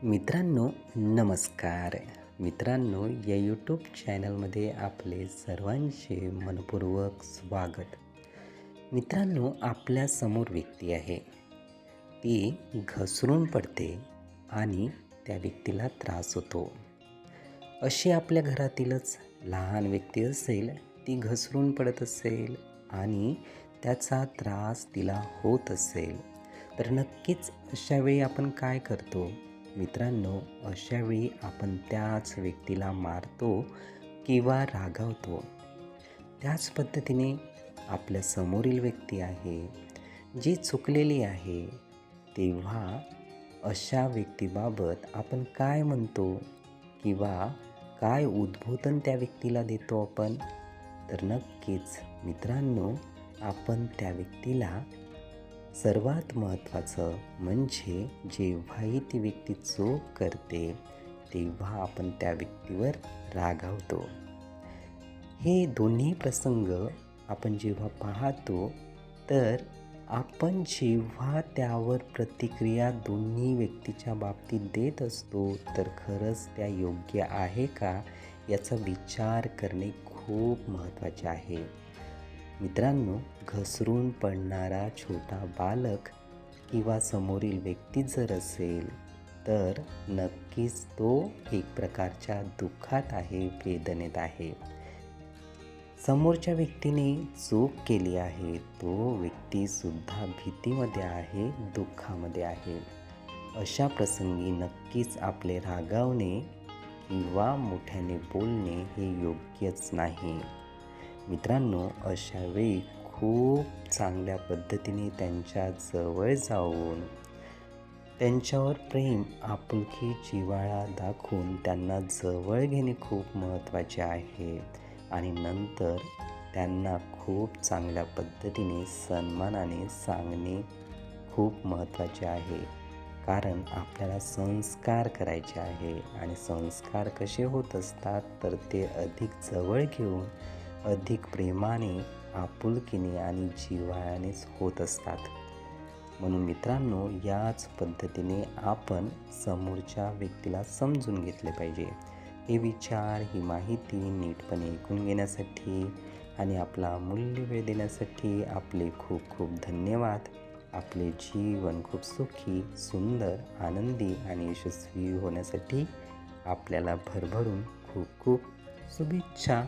मित्रांनो, नमस्कार. मित्रांनो, या यूट्यूब चॅनलमध्ये आपले सर्वांचे मनपूर्वक स्वागत. मित्रांनो, आपल्यासमोर व्यक्ती आहे. ती घसरून पडते आणि त्या व्यक्तीला त्रास होतो. अशी आपल्या घरातीलच लहान व्यक्ती असेल, ती घसरून पडत असेल आणि त्याचा त्रास तिला होत असेल, तर नक्कीच अशावेळी आपण काय करतो? मित्रांनो, अशावेळी आपण त्याच व्यक्तीला मारतो किंवा रागावतो. त्याच पद्धतीने आपल्या समोरील व्यक्ती आहे, जी चुकलेली आहे, तेव्हा अशा व्यक्तीबाबत आपण काय म्हणतो किंवा काय उद्बोधन त्या व्यक्तीला देतो आपण? तर नक्कीच मित्रांनो, आपण त्या व्यक्तीला सर्वात महत्त्वाचं म्हणजे जेव्हाही ती व्यक्ती चूक करते, तेव्हा आपण त्या व्यक्तीवर रागावतो. हे दोन्ही प्रसंग आपण जेव्हा पाहतो, तर आपण जेव्हा त्यावर प्रतिक्रिया दोन्ही व्यक्तीच्या बाबतीत देत असतो, तर खरंच त्या योग्य आहे का, याचा विचार करणे खूप महत्त्वाचे आहे. मित्रांनो, घसरून पडणारा छोटा बालक किंवा समोरील व्यक्ती जर असेल, तर नक्कीच तो एक प्रकारच्या दुःखात आहे, वेदनेत आहे. समोरच्या व्यक्तीने चूक केली आहे, तो व्यक्तीसुद्धा भीतीमध्ये आहे, दुःखामध्ये आहे. अशा प्रसंगी नक्कीच आपले रागावणे किंवा मोठ्याने बोलणे हे योग्यच नाही. मित्रांनो, अशावेळी खूप चांगल्या पद्धतीने त्यांच्या जवळ जाऊन त्यांच्यावर प्रेम, आपुलकी, जिव्हाळा दाखवून त्यांना जवळ घेणे खूप महत्त्वाचे आहे आणि नंतर त्यांना खूप चांगल्या पद्धतीने सन्मानाने सांगणे खूप महत्त्वाचे आहे. कारण आपल्याला संस्कार करायचे आहे आणि संस्कार कसे होत असतात, तर ते अधिक जवळ घेऊन अधिक प्रेमाने, आपुलकीने आणि जिव्हाळ्यानेच होत असतात. म्हणून मित्रांनो, याच पद्धतीने आपण समोरच्या व्यक्तीला समजून घेतले पाहिजे. हे विचार, ही माहिती नीटपणे ऐकून घेण्यासाठी आणि आपला अमूल्य वेळ देण्यासाठी आपले खूप खूप धन्यवाद. आपले जीवन खूप सुखी, सुंदर, आनंदी आणि यशस्वी होण्यासाठी आपल्याला भरभरून खूप खूप शुभेच्छा.